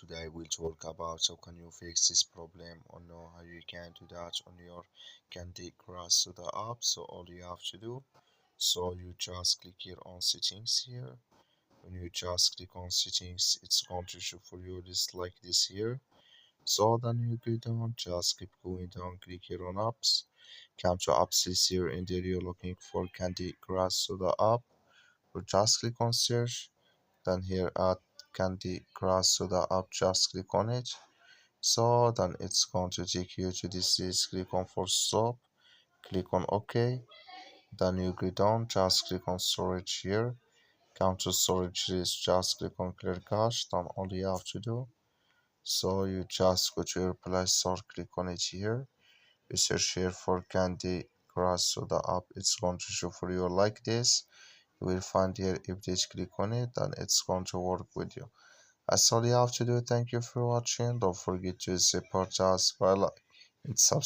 Today we'll talk about how can you fix this problem or know how you can do that on your Candy Crush Soda app. So all you have to do, so you just click here on settings here. When you just click on settings, it's going to show for you this like this here. So then you go down, just keep going down, click here on apps. Come to apps is here and there you're looking for Candy Crush Soda app. Or just click on search. Then here at Candy Crush Soda app, just click on it. So then it's going to take you to this list. Click on for stop, click on OK. Then you go down, just click on storage here. Come to storage list, just click on clear cache. Then all you have to do, so you just go to your Play Store, click on it here. You search here for Candy Crush Soda app. It's going to show for you like this. You will find here if this click on it, then it's going to work with you. That's all you have to do. Thank you for watching. Don't forget to support us by like and subscribe.